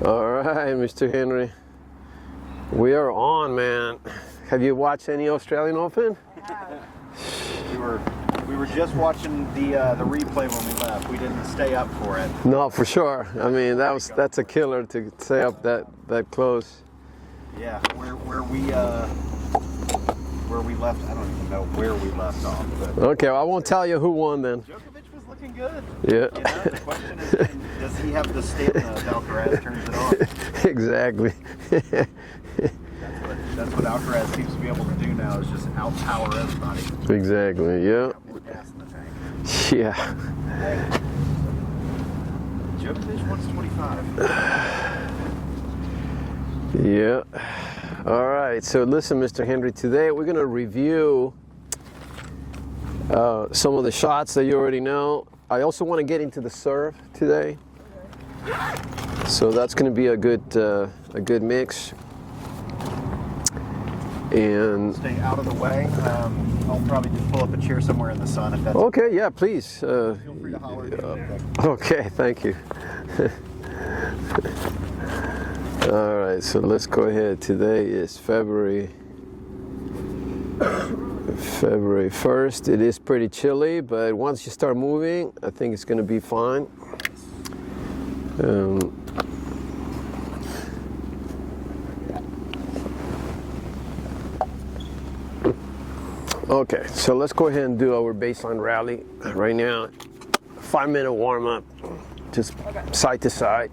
All right, Mr. Henry. We are on, man. Have you watched any Australian Open? We were just watching the replay when we left. We didn't stay up for it. No, for sure. I mean, that's a killer to stay up that close. Yeah, where we left, I don't even know where we left off. But Okay, well, I won't tell you who won then. Djokovic was looking good. Yeah. You know, the question is, does he have the stamina if Alcaraz turns it on? Exactly. That's what Alcaraz seems to be able to do now, is just outpower everybody. Exactly, yeah. More gas in the tank. Yeah. Djokovic wants 25. Yeah. All right. So listen, Mr. Henry, today we're going to review some of the shots that you already know. I also want to get into the serve today. So that's going to be a good mix. And stay out of the way. I'll probably just pull up a chair somewhere in the sun if that's okay. Yeah, please. Feel free to holler. Okay, thank you. All right, so let's go ahead. Today is February 1st. It is pretty chilly, but once you start moving, I think it's going to be fine. Okay, so let's go ahead and do our baseline rally right now. 5-minute warm up, just side to side.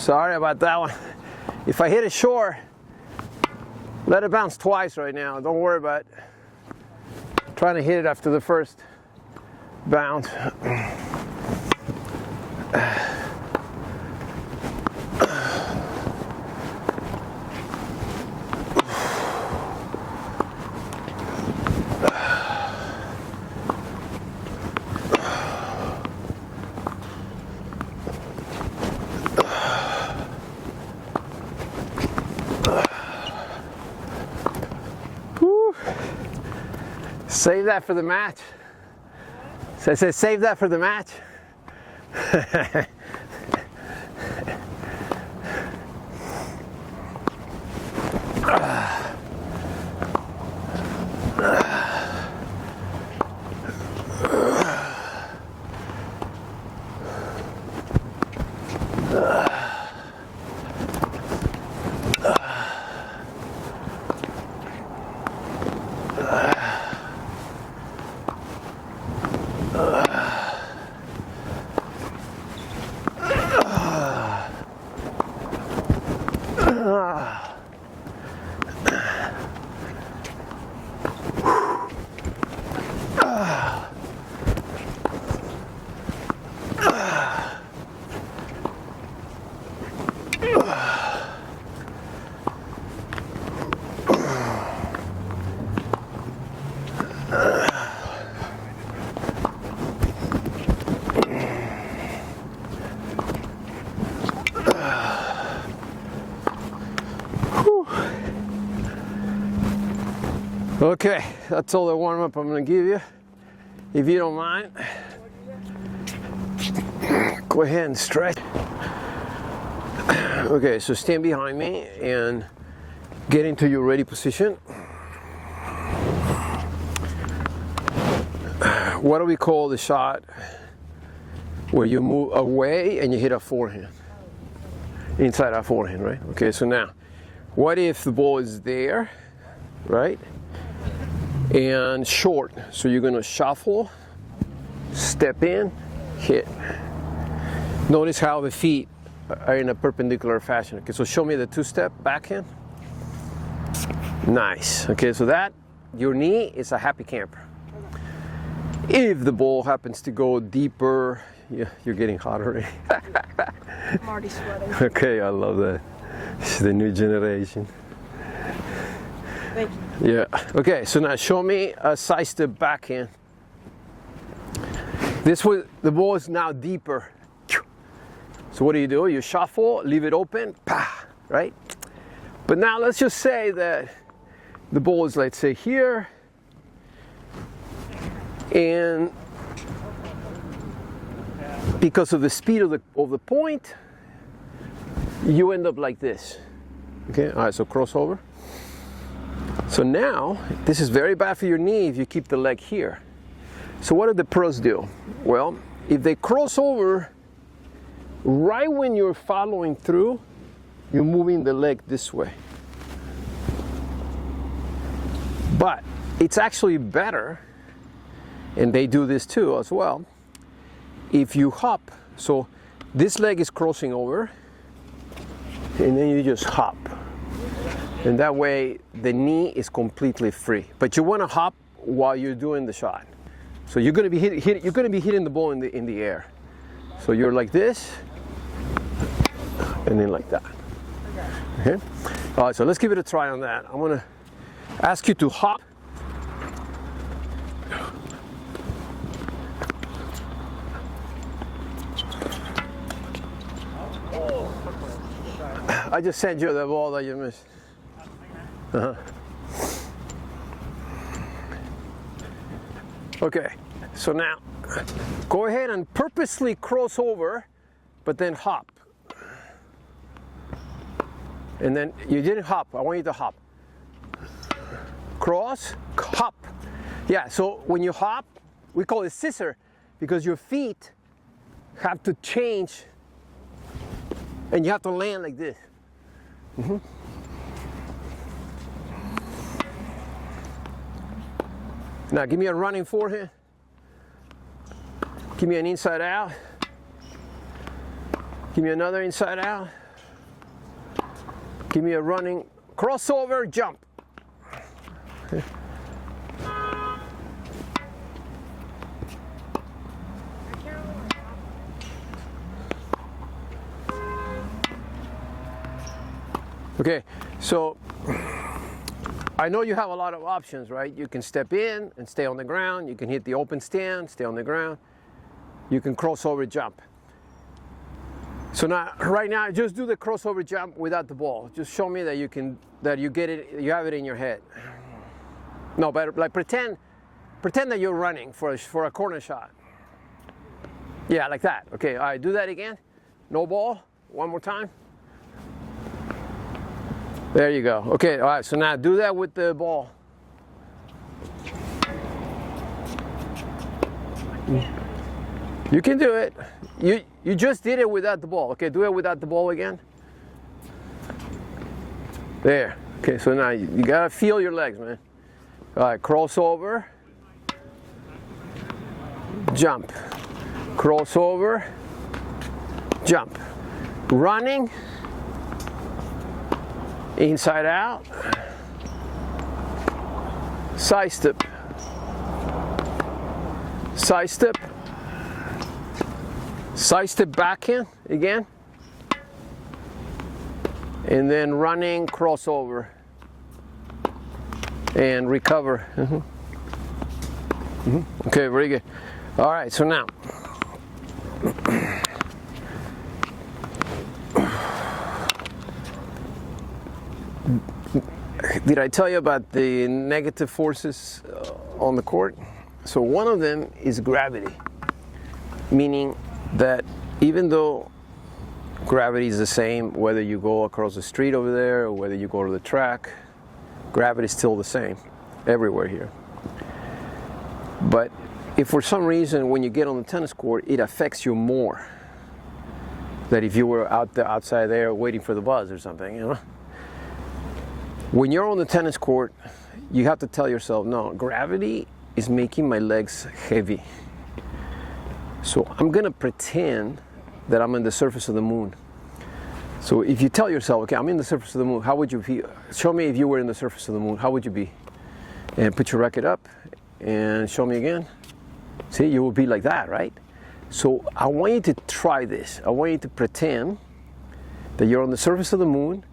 Sorry about that one. If I hit it short, let it bounce twice right now. Don't worry about it. I'm trying to hit it after the first bounce. Save that for the match. So I said, save that for the match. Okay, that's all the warm-up I'm going to give you. If you don't mind, go ahead and stretch. Okay, so stand behind me and get into your ready position. What do we call the shot where you move away and you hit a forehand? Inside our forehand, right? Okay, so now, what if the ball is there, right? And short, so you're going to shuffle, step in, hit. Notice how the feet are in a perpendicular fashion. Okay, so show me the two-step backhand. Nice. Okay, so that, your knee is a happy camper. If the ball happens to go deeper, yeah, you're getting hot already. I'm already sweating. Okay, I love that. It's the new generation. Thank you. Yeah. Okay, so now show me a side step backhand. This was, the ball is now deeper. So what do? You shuffle, leave it open, pa, right? But now let's just say that the ball is, let's say, here, and because of the speed of the point, you end up like this. Okay, all right, so crossover. So now, this is very bad for your knee if you keep the leg here. So what do the pros do? Well, if they cross over, right when you're following through, you're moving the leg this way. But it's actually better, and they do this too as well, if you hop. So this leg is crossing over, and then you just hop. And that way the knee is completely free. But you want to hop while you're doing the shot. So you're going to be hitting the ball in the air. So you're like this, and then like that. Okay. All right. So let's give it a try on that. I'm going to ask you to hop. I just sent you the ball that you missed. Okay, so now go ahead and purposely cross over, but then hop. And then you didn't hop. I want you to hop. Cross, hop. Yeah, so when you hop, we call it scissor because your feet have to change and you have to land like this. Mm-hmm. Now give me a running forehand. Give me an inside out. Give me another inside out. Give me a running crossover jump. Okay. Okay, so I know you have a lot of options, right? You can step in and stay on the ground. You can hit the open stand, stay on the ground. You can crossover jump. So now, right now, just do the crossover jump without the ball. Just show me that you get it, you have it in your head. No, but like pretend that you're running for a corner shot. Yeah, like that. Okay, all right, do that again. No ball. One more time. There you go. Okay, all right, so now do that with the ball. You can do it. You just did it without the ball. Okay, do it without the ball again. There. Okay, so now you gotta feel your legs, man. All right, crossover, jump, crossover, jump, running, inside out, side step, side step, side step back in again, and then running crossover and recover. Okay, very good. All right, so now did I tell you about the negative forces on the court? So one of them is gravity, meaning that even though gravity is the same whether you go across the street over there or whether you go to the track, gravity is still the same everywhere here. But if for some reason when you get on the tennis court it affects you more than if you were outside there waiting for the buzz or something, you know? When you're on the tennis court, you have to tell yourself, no, gravity is making my legs heavy. So I'm gonna pretend that I'm on the surface of the moon. So if you tell yourself, okay, I'm in the surface of the moon, how would you feel? Show me if you were in the surface of the moon, how would you be? And put your racket up and show me again. See, you will be like that, right? So I want you to try this. I want you to pretend that you're on the surface of the moon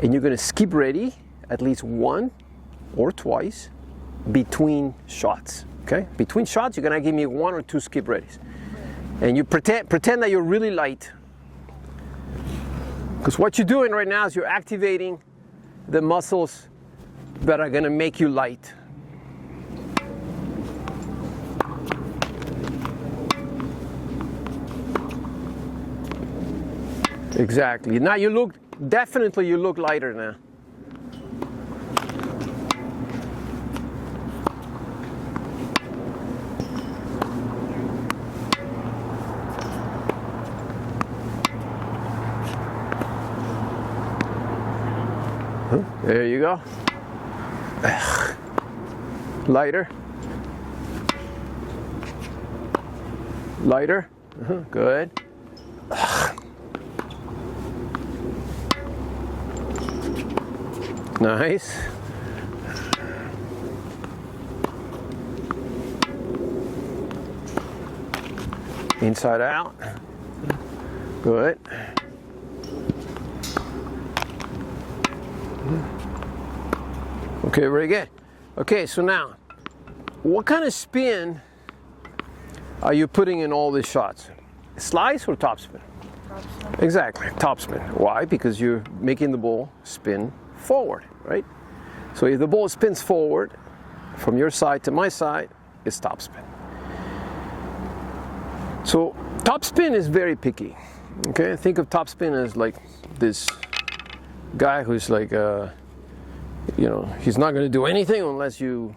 and you're gonna skip ready at least one or twice between shots, okay? Between shots, you're gonna give me 1 or 2 skip readies. And you pretend that you're really light. Because what you're doing right now is you're activating the muscles that are gonna make you light. Exactly. Now you look, definitely you look lighter now. There you go. Lighter. Lighter. Good. Nice. Inside out. Good. Okay, very good. Okay, so now, what kind of spin are you putting in all these shots? Slice or topspin? Topspin. Exactly, topspin. Why? Because you're making the ball spin forward, right? So if the ball spins forward from your side to my side, it's topspin. So topspin is very picky. Okay, think of topspin as like this guy who's like you know, he's not going to do anything unless you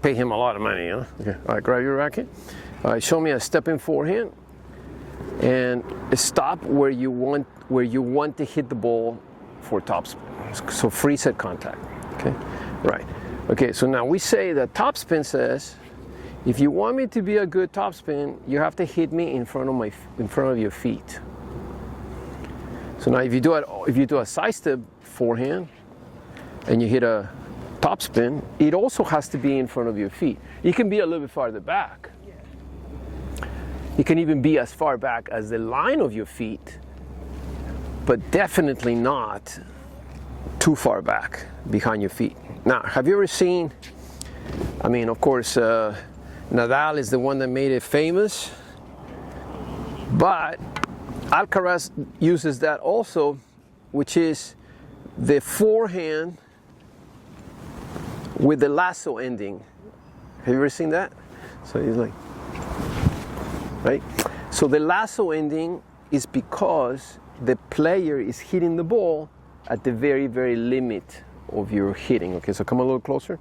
pay him a lot of money, huh? Okay. All right, grab your racket. All right, show me a step in forehand and stop where you want to hit the ball for topspin. So free set contact. Okay, right. Okay, so now we say that topspin says, if you want me to be a good topspin, you have to hit me in front of your feet. So now if you do a side step forehand and you hit a topspin, it also has to be in front of your feet. It can be a little bit farther back. It can even be as far back as the line of your feet, but definitely not too far back behind your feet. Now, have you ever seen, I mean, of course, Nadal is the one that made it famous, but Alcaraz uses that also, which is the forehand with the lasso ending. Have you ever seen that? So he's like, right? So the lasso ending is because the player is hitting the ball at the very, very limit of your hitting. Okay, so come a little closer.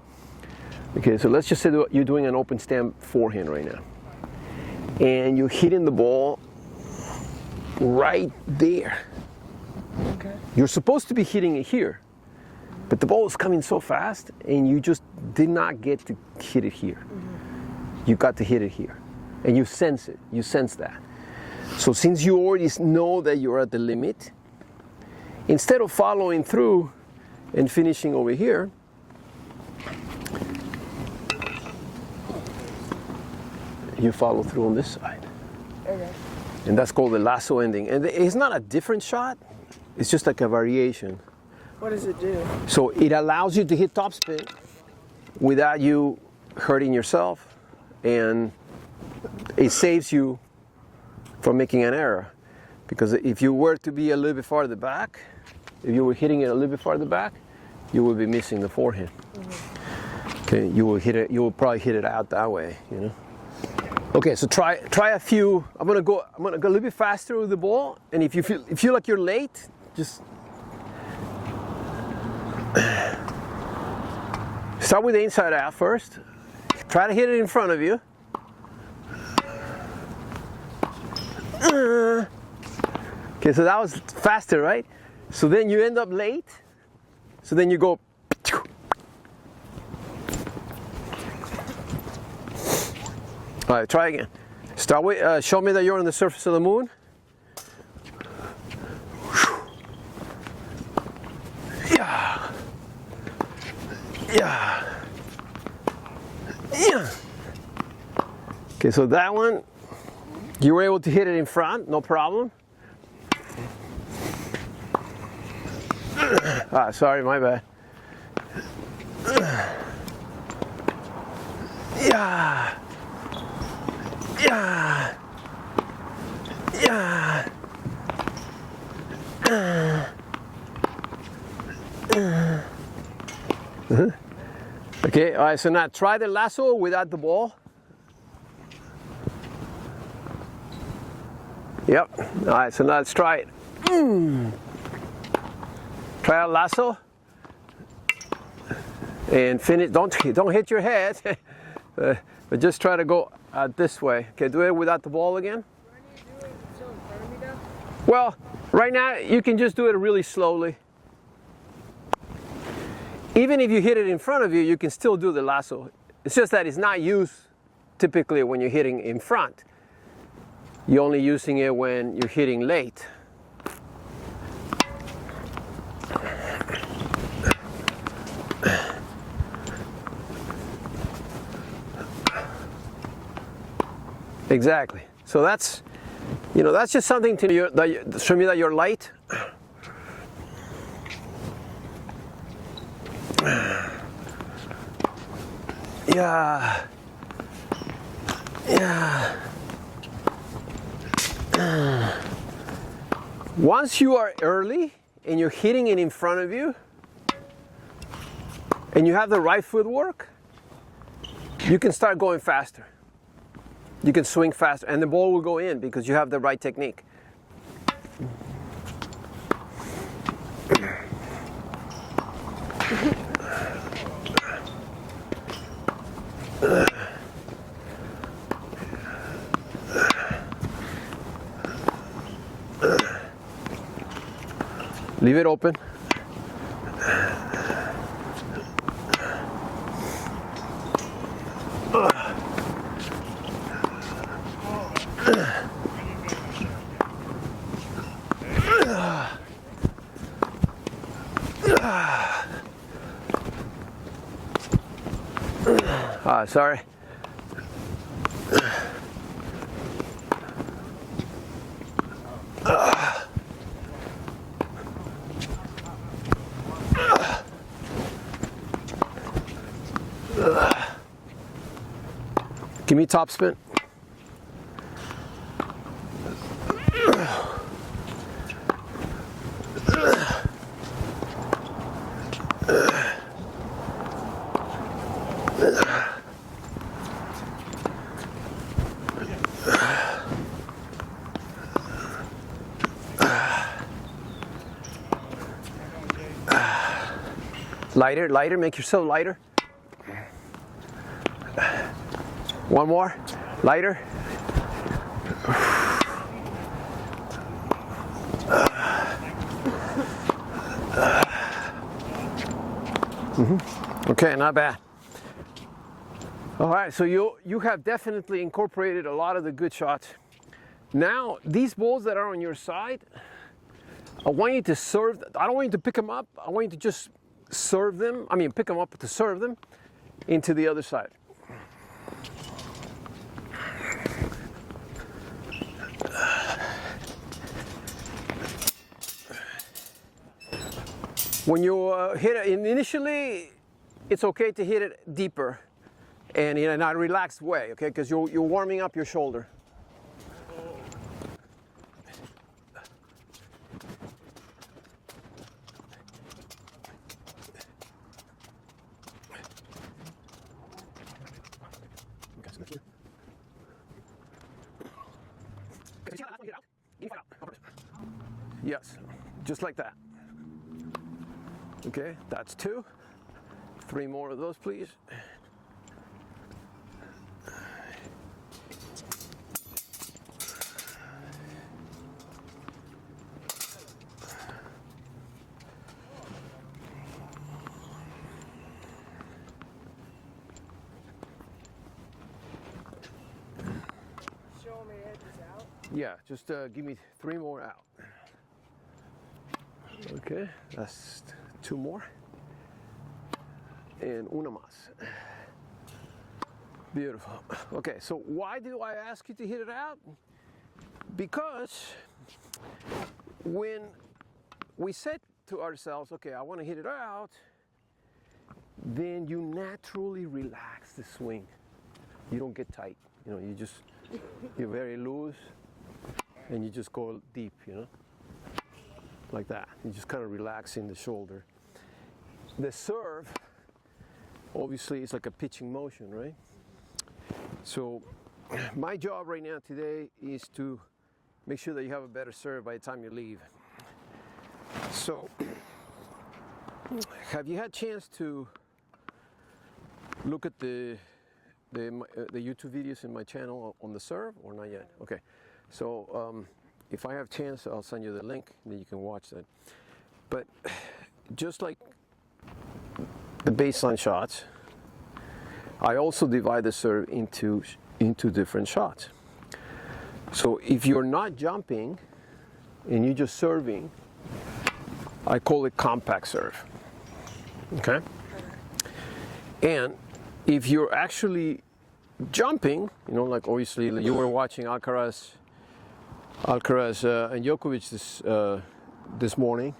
Okay, so let's just say you're doing an open stamp forehand right now. And you're hitting the ball right there. Okay. You're supposed to be hitting it here, but the ball is coming so fast and you just did not get to hit it here. You got to hit it here. And you sense it, you sense that. So since you already know that you're at the limit, instead of following through and finishing over here, you follow through on this side. Okay. And that's called the lasso ending. And it's not a different shot, it's just like a variation. What does it do? So it allows you to hit topspin without you hurting yourself, and it saves you from making an error. Because if you were to be a little bit farther back, if you were hitting it a little bit farther back, you would be missing the forehand. Okay, you will hit it. You will probably hit it out that way. You know. Okay, so try a few. I'm gonna go a little bit faster with the ball, and if you feel like you're late, just start with the inside out first. Try to hit it in front of you. Okay, so that was faster, right? So then you end up late. So then you go. All right, try again. Start with, show me that you're on the surface of the moon. Yeah. Yeah. Yeah. Okay, so that one, you were able to hit it in front, no problem. Ah, sorry, my bad. Yeah. Yeah. Yeah. Okay, all right, so now try the lasso without the ball. Yep, all right, so now let's try it. Try a lasso and finish. Don't hit your head, but just try to go this way. Okay, do it without the ball again. Do I need to do it still in front of me though? Well, right now you can just do it really slowly. Even if you hit it in front of you, you can still do the lasso. It's just that it's not used typically when you're hitting in front. You're only using it when you're hitting late. Exactly. So that's, that's just something to show me that you're light. Yeah. Yeah. Once you are early and you're hitting it in front of you and you have the right footwork, you can start going faster. You can swing faster and the ball will go in because you have the right technique. Leave it open. Sorry. Give me top spin. Lighter, lighter, make yourself lighter. One more, lighter. Okay, not bad. All right, so you have definitely incorporated a lot of the good shots. Now, these balls that are on your side, I want you to serve. I don't want you to pick them up. I want you to just serve them. I mean, pick them up to serve them into the other side. When you hit it initially, it's okay to hit it deeper and in a relaxed way, okay? Because you're warming up your shoulder. Yes, just like that. Okay, that's 2. 3 more of those, please. Show me edges out. Yeah, just give me 3 more out. Okay, that's 2 more. And una más. Beautiful. Okay, so why do I ask you to hit it out? Because when we said to ourselves, okay, I want to hit it out, then you naturally relax the swing. You don't get tight. You know, you're very loose and you just go deep, you know, like that. You just kind of relax in the shoulder. The serve, obviously, is like a pitching motion, right? So my job right now today is to make sure that you have a better serve by the time you leave. So have you had a chance to look at the YouTube videos in my channel on the serve or not yet? Okay, so if I have a chance, I'll send you the link and then you can watch that. But just like the baseline shots, I also divide the serve into different shots. So if you're not jumping and you're just serving, I call it compact serve. Okay? And if you're actually jumping, you know, like obviously you were watching Alcaraz and Djokovic this morning.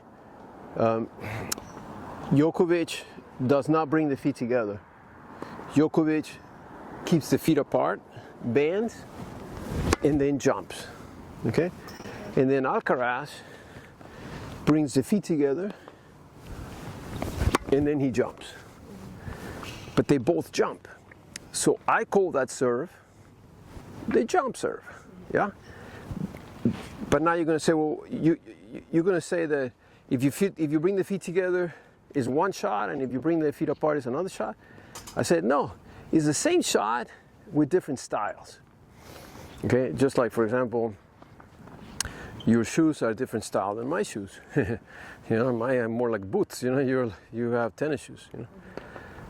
Djokovic does not bring the feet together. Djokovic keeps the feet apart, bends, and then jumps. Okay? And then Alcaraz brings the feet together, and then he jumps. But they both jump. So I call that serve the jump serve. Yeah? But now you're going to say, well, you're going to say that if you bring the feet together is one shot, and if you bring the feet apart is another shot. I said, no, it's the same shot with different styles. Okay, just like, for example, your shoes are a different style than my shoes. You know, mine are more like boots. You know, you have tennis shoes. You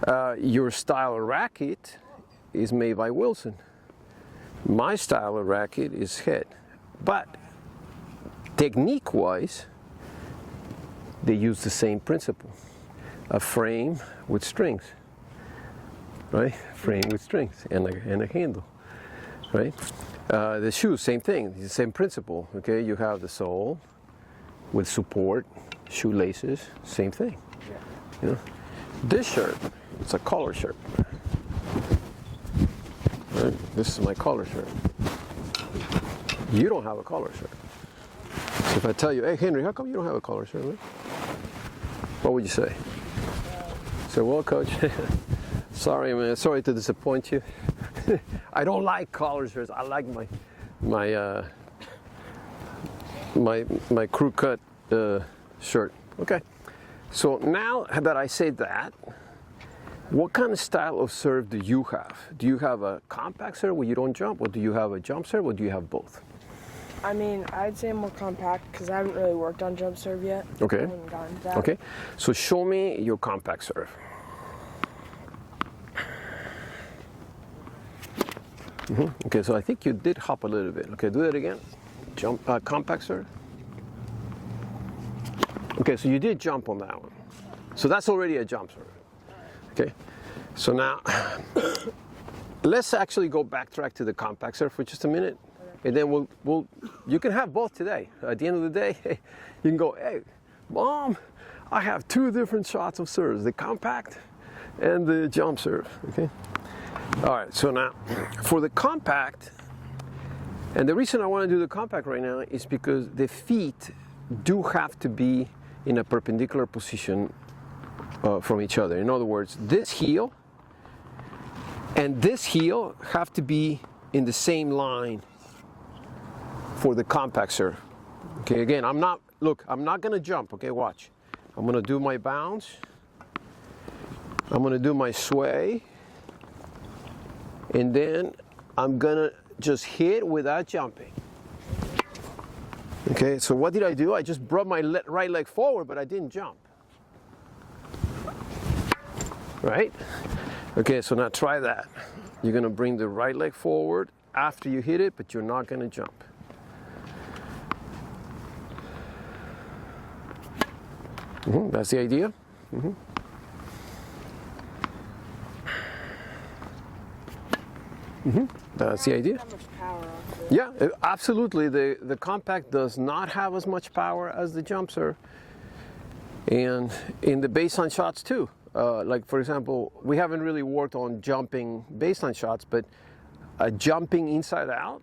know, your style of racket is made by Wilson. My style of racket is head. But technique-wise, they use the same principle. A frame with strings, right? Frame with strings and a handle, right? The shoes, same thing, the same principle, okay? You have the sole with support, shoelaces, same thing. You know? This shirt, it's a collar shirt. Right? This is my collar shirt. You don't have a collar shirt. So if I tell you, hey Henry, how come you don't have a collar shirt? Right? What would you say? So, well, coach, sorry, man, sorry to disappoint you. I don't like collar shirts. I like my crew cut shirt. Okay. So now that I say that, what kind of style of serve do you have? Do you have a compact serve where you don't jump, or do you have a jump serve, or do you have both? I mean, I'd say more compact because I haven't really worked on jump serve yet. Okay. I haven't gotten to that. Okay. So show me your compact serve. Okay, so I think you did hop a little bit. Okay, do that again. Jump, compact serve. Okay, so you did jump on that one. So that's already a jump serve. Okay, so now let's actually go backtrack to the compact serve for just a minute, and then you can have both today. At the end of the day, you can go, hey, Mom, I have two different shots of serves, the compact and the jump serve. Okay. All right, so now for the compact, and the reason I want to do the compact right now is because the feet do have to be in a perpendicular position from each other. In other words, this heel and this heel have to be in the same line for the compact serve. Okay, again, I'm not going to jump, okay, watch. I'm going to do my bounce. I'm going to do my sway. And then I'm gonna just hit without jumping. Okay, so what did I do? I just brought my right leg forward, but I didn't jump. Right? Okay, so now try that. You're gonna bring the right leg forward after you hit it, but you're not gonna jump. That's the idea. That's the idea. Not much power off it. Yeah, absolutely. The compact does not have as much power as the jump serve. And in the baseline shots too. Like for example, we haven't really worked on jumping baseline shots, but a jumping inside out,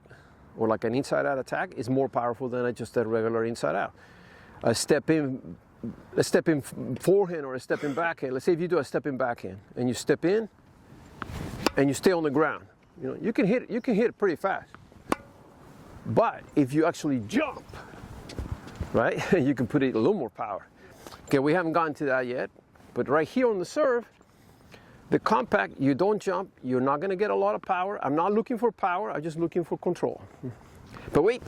or like an inside out attack, is more powerful than just a regular inside out. A step in forehand or a step in backhand. Let's say if you do a step in backhand and you step in and you stay on the ground. You know, you can hit it pretty fast. But if you actually jump, right, you can put it a little more power. Okay, we haven't gotten to that yet, but right here on the serve, the compact, you don't jump, you're not gonna get a lot of power. I'm not looking for power, I'm just looking for control. But wait.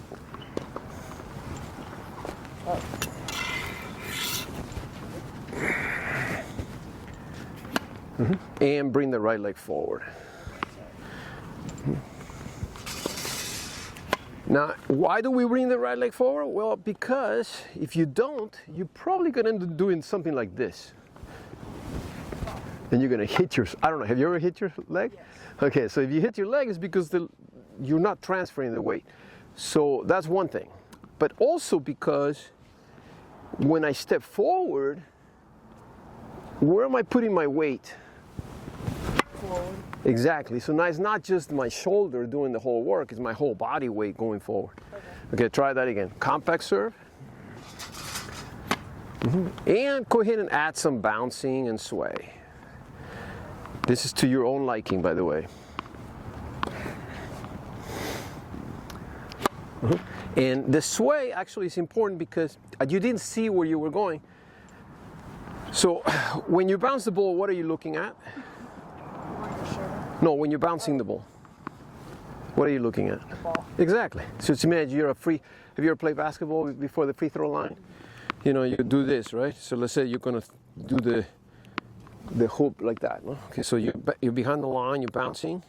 And bring the right leg forward. Now, why do we bring the right leg forward? Well, because if you don't, you're probably going to end up doing something like this. And you're going to hit your, I don't know, have you ever hit your leg? Yes. Okay, so if you hit your leg, it's because you're not transferring the weight. So that's one thing. But also because when I step forward, where am I putting my weight? Forward. Exactly. So now it's not just my shoulder doing the whole work, it's my whole body weight going forward. Okay, try that again. Compact serve. And go ahead and add some bouncing and sway. This is to your own liking, by the way. And the sway actually is important because you didn't see where you were going. So when you bounce the ball, what are you looking at? No, when you're bouncing the ball, what are you looking at? The ball. Exactly. So just imagine have you ever played basketball before the free throw line? You know, you do this, right? So let's say you're gonna do the hoop like that. No? Okay, so you're behind the line, you're bouncing,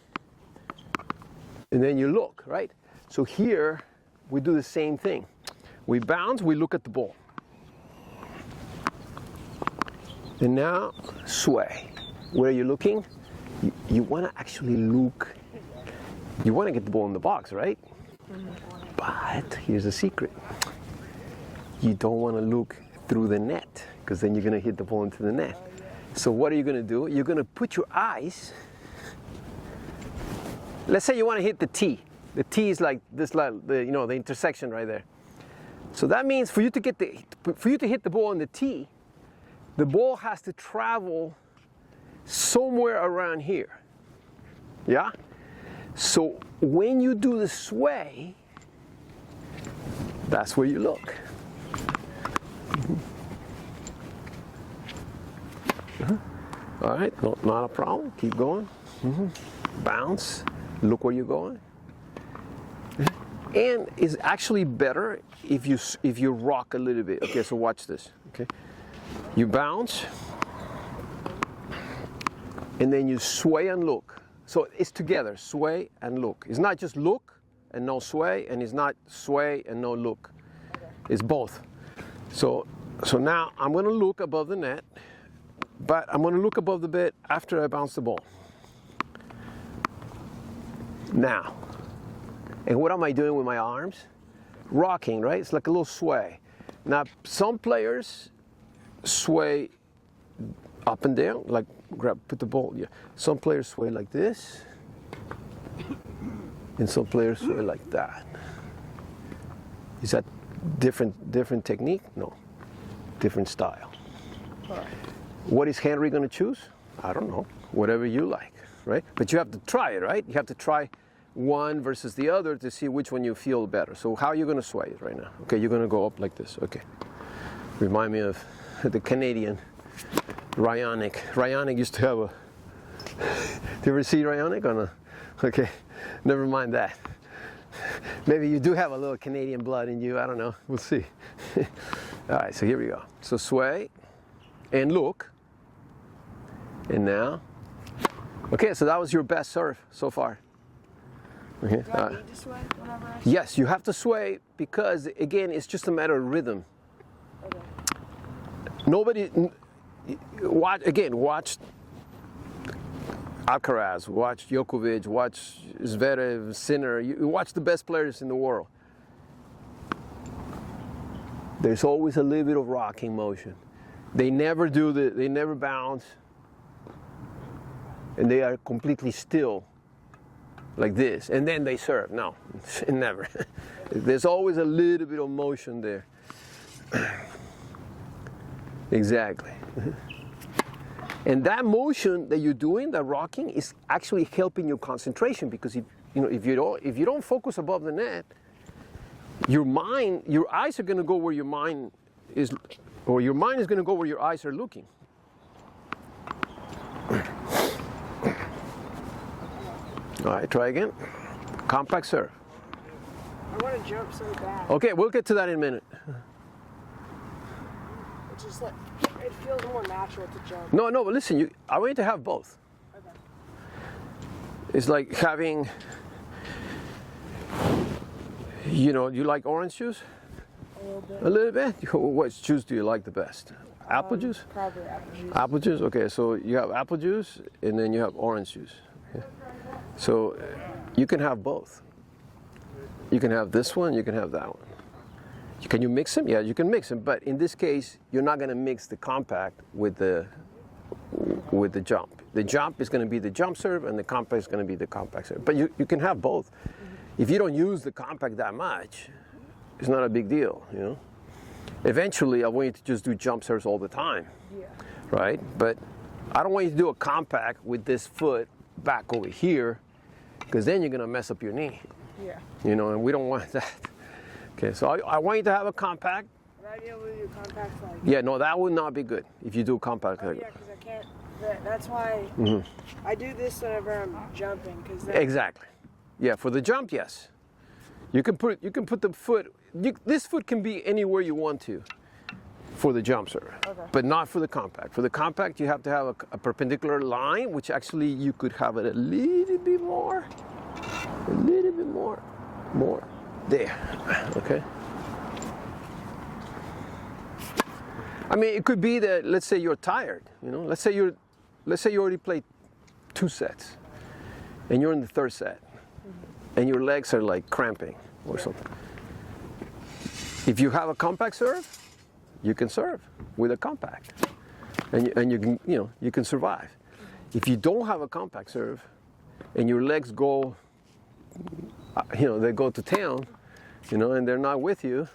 and then you look, right? So here we do the same thing. We bounce, we look at the ball. And now, sway. Where are you looking? You want to actually look. You want to get the ball in the box, right? But here's a secret. You don't want to look through the net because then you're going to hit the ball into the net. So what are you going to do? You're going to put your eyes. Let's say you want to hit the tee. The tee is like this, the intersection right there. So that means for you to hit the ball on the tee, the ball has to travel somewhere around here. Yeah? So when you do the sway, that's where you look. All right, no, not a problem. Keep going. Bounce. Look where you're going. And it's actually better if you rock a little bit. Okay, so watch this. Okay, you bounce, and then you sway and look. So it's together, sway and look. It's not just look and no sway, and it's not sway and no look. It's both. So now I'm going to look above the net, but I'm going to look above the bit after I bounce the ball. Now, and what am I doing with my arms? Rocking, right? It's like a little sway. Now, some players sway up and down, like put the ball. Yeah. Some players sway like this, and some players sway like that. Is that different technique? No, different style. What is Henry going to choose? I don't know. Whatever you like, right? But you have to try it, right? You have to try one versus the other to see which one you feel better. So how are you going to sway it right now? Okay, you're going to go up like this. Okay. Remind me of the Canadian Ryanik. Ryanik used to have a... Do you ever see Ryanik on a... Okay, never mind that. Maybe you do have a little Canadian blood in you. I don't know. We'll see. All right, so here we go. So sway and look. And now... Okay, so that was your best serve so far. Okay. Do I need to sway whenever I sway? Yes, you have to sway because, again, it's just a matter of rhythm. Okay. Nobody, watch Alcaraz, watch Djokovic, watch Zverev, Sinner. You watch the best players in the world. There's always a little bit of rocking motion. They never they never bounce, and they are completely still. Like this, and then they serve. No, never. There's always a little bit of motion there. Exactly. And that motion that you're doing, that rocking, is actually helping your concentration because if you don't focus above the net, your eyes are going to go where your mind is, or your mind is going to go where your eyes are looking. All right, try again. Compact serve. I want to jump so bad. Okay, we'll get to that in a minute. It's just like, it feels more natural to jump. No, but listen, I want you to have both. Okay. It's like having, you like orange juice? A little bit. A little bit? What juice do you like the best? Apple juice? Probably apple juice. Apple juice? Okay, so you have apple juice and then you have orange juice. Okay. So you can have both. You can have this one, you can have that one. Can you mix them? Yeah, you can mix them, but in this case, you're not going to mix the compact with the jump. The jump is going to be the jump serve, and the compact is going to be the compact serve. But you can have both. If you don't use the compact that much, it's not a big deal, Eventually, I want you to just do jump serves all the time, right? But I don't want you to do a compact with this foot back over here, because then you're going to mess up your knee. Yeah. And we don't want that. Okay, so I want you to have a compact. Would I be able to do compacts like? Yeah, no, that would not be good if you do compact. Oh, yeah, because I can't. That's why I do this whenever I'm jumping. Exactly. Yeah, for the jump, yes. You can put the foot. This foot can be anywhere you want to, for the jump serve, but not for the compact. For the compact, you have to have a perpendicular line, which actually you could have it a little bit more. There, okay? mean, it could be that, let's say you're tired, you know, let's say you already played 2 sets and you're in the 3rd set and your legs are like cramping or something. If you have a compact serve, you can serve with a compact and you can, you know, you can survive. If you don't have a compact serve and your legs go, you know, they go to town, you know, and they're not with you,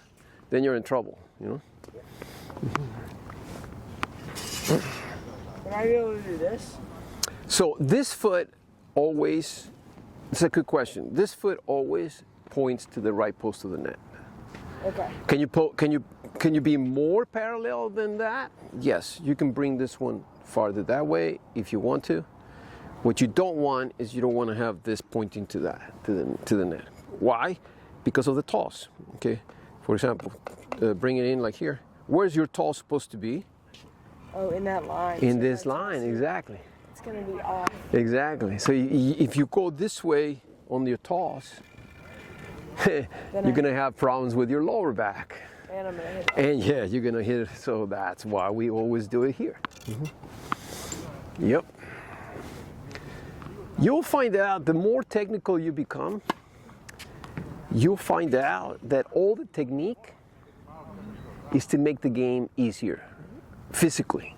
then you're in trouble, you know. Would I be able to do this? So this foot always, it's a good question. This foot always points to the right post of the net. Okay. Can you be more parallel than that? Yes, you can bring this one farther that way if you want to. What you don't want is you don't want to have this pointing to that, to the net. Why? Because of the toss. Okay. For example, bring it in like here. Where's your toss supposed to be? Oh, in that line. In so this line, exactly. It's gonna be off. Exactly. So if you go this way on your toss, you're gonna have problems with your lower back. And I'm gonna hit it. And yeah, you're gonna hit it. So that's why we always do it here. Yep. You'll find out the more technical you become, you'll find out that all the technique is to make the game easier physically.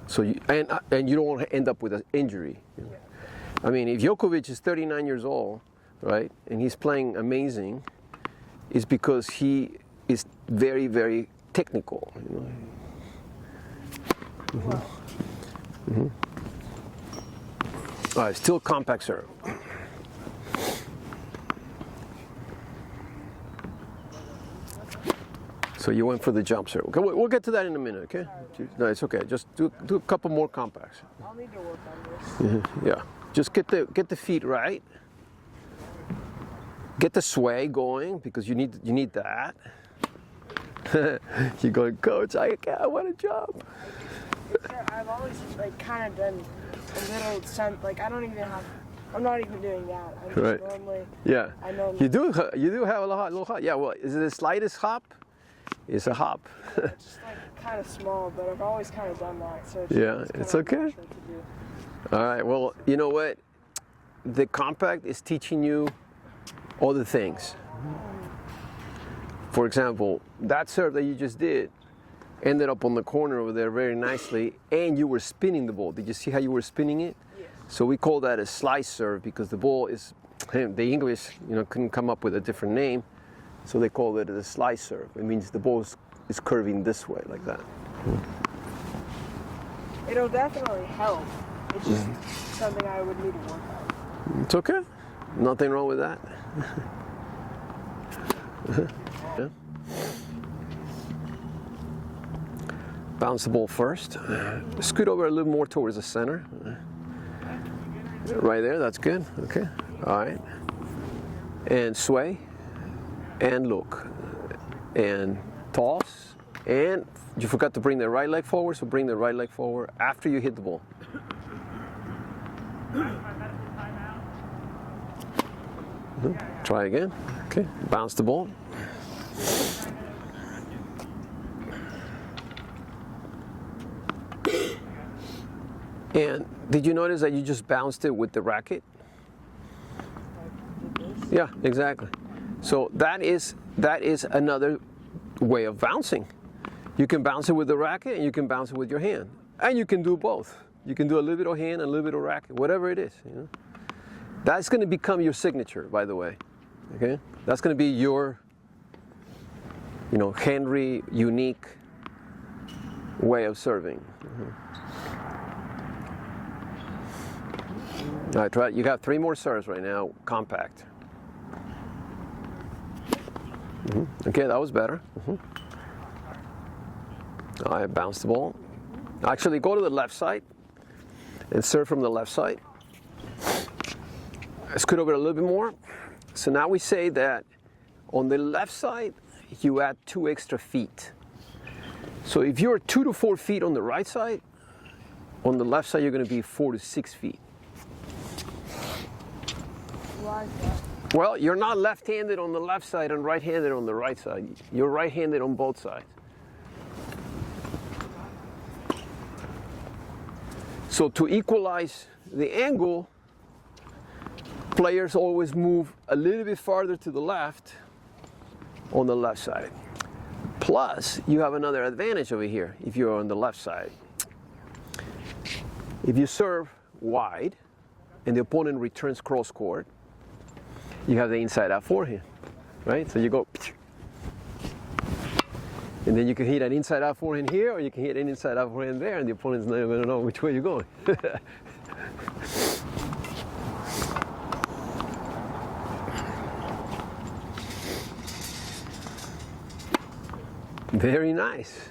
So and you don't want to end up with an injury. I mean, if Djokovic is 39 years old, right, and he's playing amazing, it's because he is very, very technical. You know? All right, still compact serve. So you went for the jump serve. Okay, we'll get to that in a minute, okay? No, it's okay. Just do a couple more compacts. I'll need to work on this. Yeah, just get the feet right. Get the sway going because you need that. You're going, Coach, I want to jump. Sure, I've always like kind of done a little like I'm not even doing that. I'm just Right. normally. Yeah. I know. You do have a little hop. Yeah. Well, is it the slightest hop? It's a hop. It's just like kind of small, but I've always kind of done that. So Yeah, it's okay. Natural to do. All right. Well, you know what? The compact is teaching you other things. For example, that serve that you just did ended up on the corner over there very nicely, and you were spinning the ball. Did you see how you were spinning it? Yes. So we call that a slice serve because the ball is, the English, you know, couldn't come up with a different name, so they call it a slice serve. It means the ball is curving this way, like that. It'll definitely help. It's just something I would need to work on. It's okay. Nothing wrong with that. Yeah. Bounce the ball first. Scoot over a little more towards the center. Right there, that's good. Okay. All right. And sway. And look. And toss. And you forgot to bring the right leg forward, so bring the right leg forward after you hit the ball. Try again. Okay. Bounce the ball. And did you notice that you just bounced it with the racket? Yeah, exactly. So that is another way of bouncing. You can bounce it with the racket and you can bounce it with your hand. And you can do both. You can do a little bit of hand and a little bit of racket, whatever it is. You know? That's going to become your signature, by the way. Okay? That's going to be your, you know, Henry unique way of serving. All right, try. You got 3 more serves right now, compact. Okay, that was better. All right, bounce the ball. Actually, go to the left side and serve from the left side. Scoot over a little bit more. So now we say that on the left side, you add 2 extra feet. So if you're 2 to 4 feet on the right side, on the left side, you're going to be 4 to 6 feet. Why is that? Well, you're not left-handed on the left side and right-handed on the right side. You're right-handed on both sides. So to equalize the angle, players always move a little bit farther to the left on the left side. Plus, you have another advantage over here if you're on the left side. If you serve wide and the opponent returns cross court, you have the inside out forehand, right? So you go, and then you can hit an inside out forehand here, or you can hit an inside out forehand there, and the opponent's not going to know which way you're going. Very nice.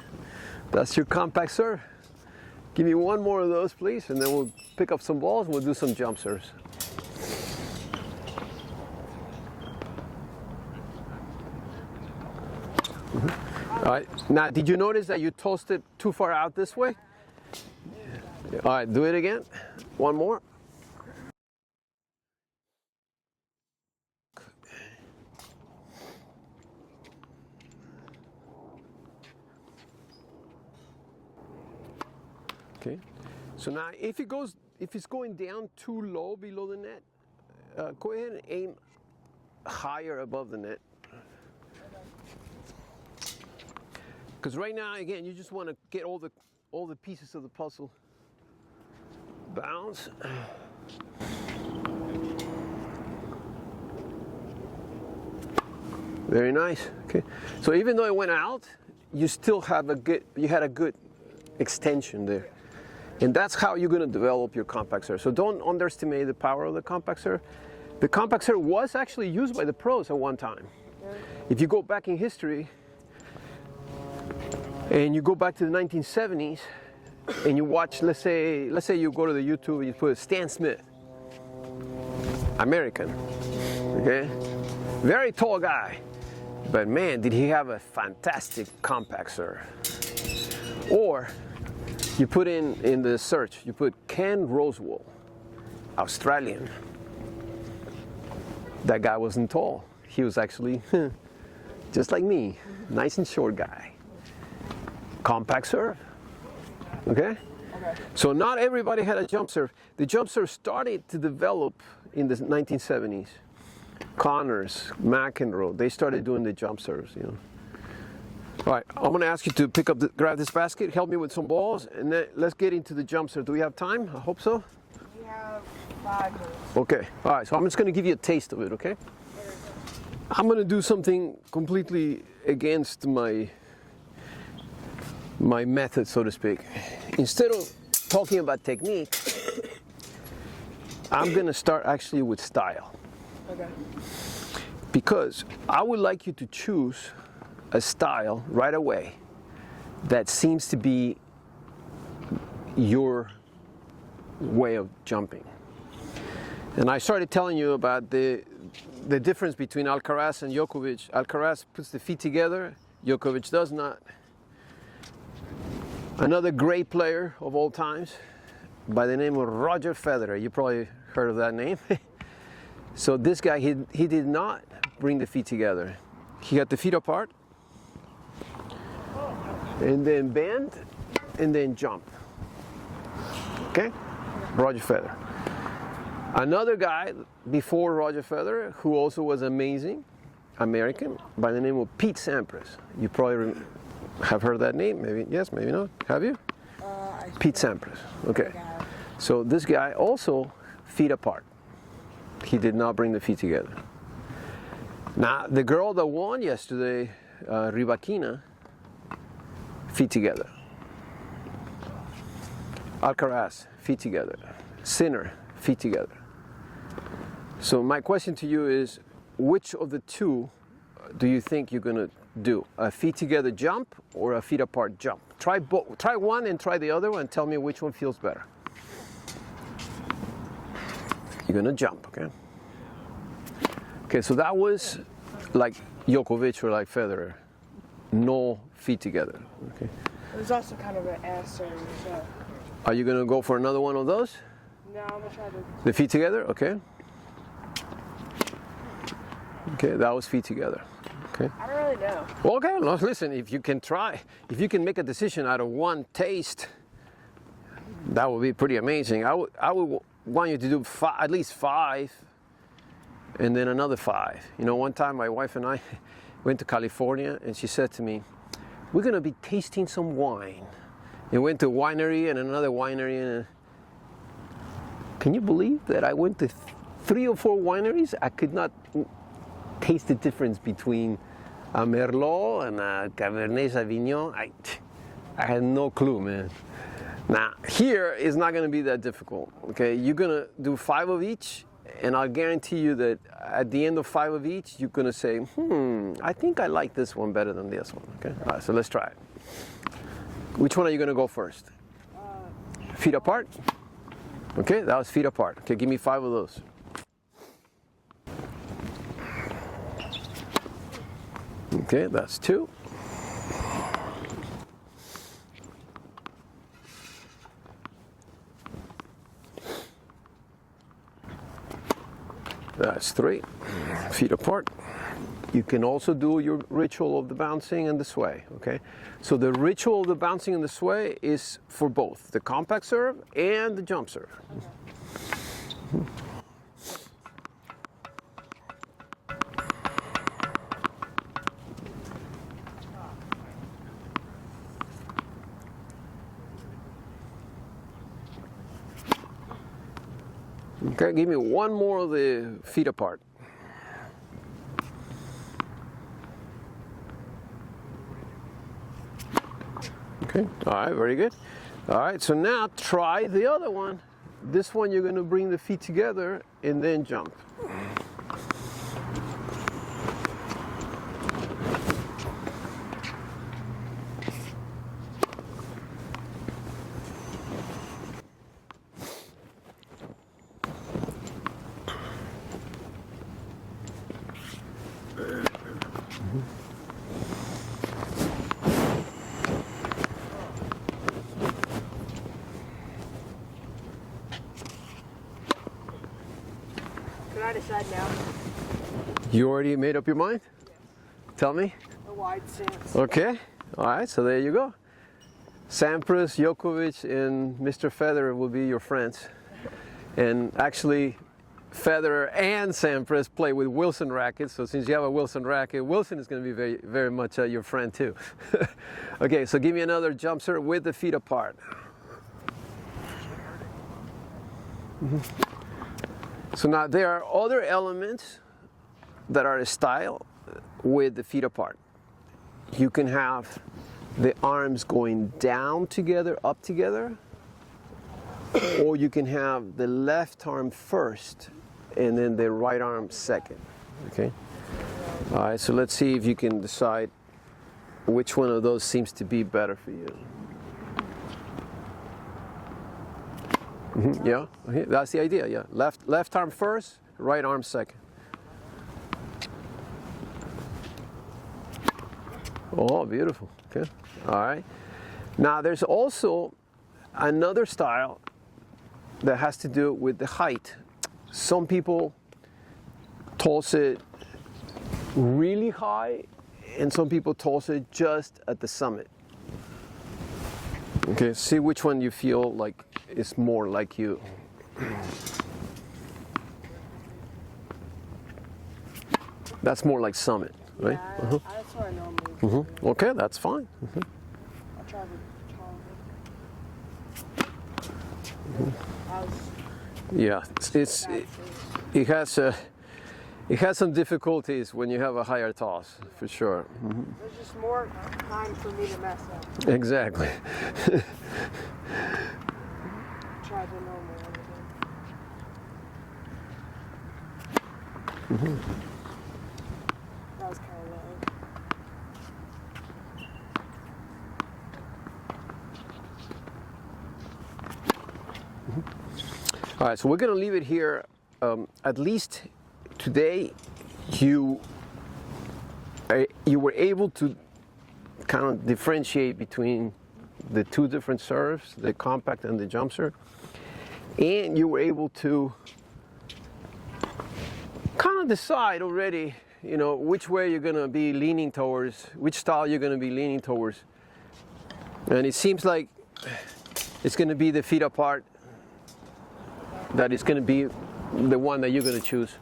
That's your compact serve. Give me one more of those, please, and then we'll pick up some balls and we'll do some jump serves. All right. Now, did you notice that you tossed it too far out this way? All right, do it again. One more. Okay. So now, if it's going down too low below the net, go ahead and aim higher above the net. Because right now, again, you just want to get all the pieces of the puzzle. Bounce. Very nice. Okay. So even though it went out, you still have you had a good extension there. And that's how you're going to develop your compact serve. So don't underestimate the power of the compact serve. The compact serve was actually used by the pros at one time. If you go back in history, and you go back to the 1970s, and you watch, let's say you go to the YouTube and you put Stan Smith, American, okay? Very tall guy, but man, did he have a fantastic compact serve. Or you put in the search, you put Ken Rosewall, Australian. That guy wasn't tall. He was actually just like me, nice and short guy. Compact serve, okay? So not everybody had a jump serve. The jump serve started to develop in the 1970s. Connors, McEnroe, they started doing the jump serves, you know. All right, I'm going to ask you to grab this basket, help me with some balls, and then let's get into the jump serve. Do we have time? I hope so. We have 5 minutes. Okay, all right, so I'm just going to give you a taste of it, okay? I'm going to do something completely against my method, so to speak. Instead of talking about technique, I'm going to start actually with style. Okay. Because I would like you to choose a style right away that seems to be your way of jumping. And I started telling you about the difference between Alcaraz and Djokovic. Alcaraz puts the feet together, Djokovic does not. Another great player of all times by the name of Roger Federer. You probably heard of that name. So this guy, he did not bring the feet together. He got the feet apart, and then bend, and then jump. Okay? Roger Federer. Another guy before Roger Federer, who also was amazing, American, by the name of Pete Sampras. You probably have heard that name, maybe yes, maybe not. Have you? Pete Sampras. Okay. So this guy also feet apart. He did not bring the feet together. Now the girl that won yesterday, Rybakina, feet together. Alcaraz, feet together. Sinner, feet together. So my question to you is, which of the two do you think you're gonna do? A feet together jump or a feet apart jump? Try one and try the other one and tell me which one feels better. You're gonna jump, okay? Okay, so that was like Djokovic or like Federer. No feet together, okay? It was also kind of an answer. So. Are you gonna go for another one of those? No, I'm gonna try to. The feet together, okay? Okay, that was feet together. Okay. I don't really know. Well, okay, listen, if you can make a decision out of one taste, That would be pretty amazing. I would want you to do at least 5 and then another 5. You know, one time my wife and I went to California and she said to me, we're going to be tasting some wine. And went to a winery and another winery. And can you believe that I went to 3 or 4 wineries? I could not taste the difference between a Merlot and a Cabernet Sauvignon. I had no clue, man. Now, here is not going to be that difficult, okay? You're going to do 5 of each, and I'll guarantee you that at the end of 5 of each, you're going to say, I think I like this one better than this one, okay? All right, so let's try it. Which one are you going to go first? Feet apart? Okay, that was feet apart. Okay, give me 5 of those. Okay, that's 2. That's 3. Feet apart. You can also do your ritual of the bouncing and the sway, okay? So the ritual of the bouncing and the sway is for both the compact serve and the jump serve. Okay, give me 1 more of the feet apart. Okay, all right, very good. All right, so now try the other one. This one you're going to bring the feet together and then jump. Can I decide now? You already made up your mind? Yes. Tell me. A wide stance. Okay, all right, so there you go. Sampras, Djokovic, and Mr. Federer will be your friends. And actually, Federer and Sampras play with Wilson rackets, so since you have a Wilson racket, Wilson is going to be very, very much your friend too. Okay, so give me another jump serve with the feet apart. So now there are other elements that are a style with the feet apart. You can have the arms going down together, up together, or you can have the left arm first and then the right arm second, okay? All right, so let's see if you can decide which one of those seems to be better for you. Yeah, okay. That's the idea, yeah. Left arm first, right arm second. Oh, beautiful, okay, all right. Now there's also another style that has to do with the height. Some people toss it really high and some people toss it just at the summit. Okay, see which one you feel like is more like you. That's more like summit, right? Yeah, that's what I normally do. Okay, that's fine. I'll try the taller. Yeah, it has some difficulties when you have a higher toss, for sure. There's just more time for me to mess up. Exactly. Try the normal one. That was kind of low. All right, so we're going to leave it here. At least today, you were able to kind of differentiate between the 2 different serves, the compact and the jump serve, and you were able to kind of decide already, you know, which way you're going to be leaning towards, which style you're going to be leaning towards. And it seems like It's going to be the feet apart. That is going to be the one that you're going to choose.